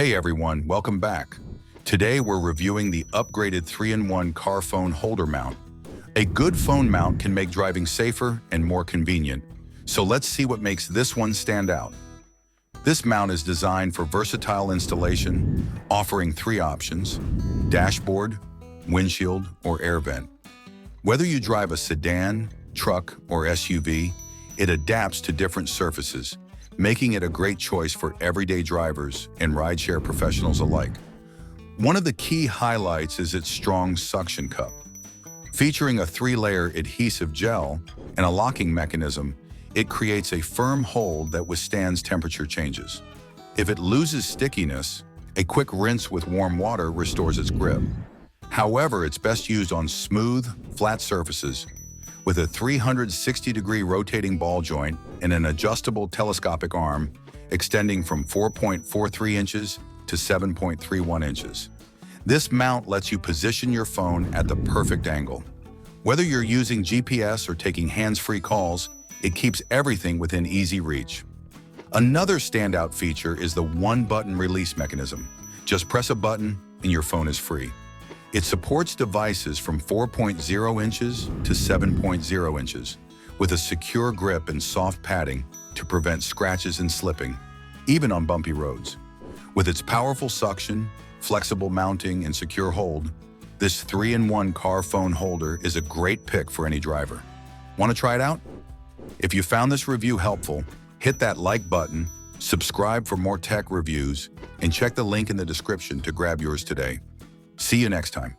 Hey everyone, welcome back. Today we're reviewing the upgraded 3-in-1 car phone holder mount. A good phone mount can make driving safer and more convenient, so let's see what makes this one stand out. This mount is designed for versatile installation, offering three options: dashboard, windshield, or air vent. Whether you drive a sedan, truck, or SUV, it adapts to different surfaces, making it a great choice for everyday drivers and rideshare professionals alike. One of the key highlights is its strong suction cup. Featuring a 3-layer adhesive gel and a locking mechanism, it creates a firm hold that withstands temperature changes. If it loses stickiness, a quick rinse with warm water restores its grip. However, it's best used on smooth, flat surfaces with a 360-degree rotating ball joint and an adjustable telescopic arm extending from 4.43 inches to 7.31 inches. This mount lets you position your phone at the perfect angle. Whether you're using GPS or taking hands-free calls, it keeps everything within easy reach. Another standout feature is the one-button release mechanism. Just press a button and your phone is free. It supports devices from 4.0 inches to 7.0 inches, with a secure grip and soft padding to prevent scratches and slipping, even on bumpy roads. With its powerful suction, flexible mounting, and secure hold, this 3-in-1 car phone holder is a great pick for any driver. Want to try it out? If you found this review helpful, hit that like button, subscribe for more tech reviews, and check the link in the description to grab yours today. See you next time.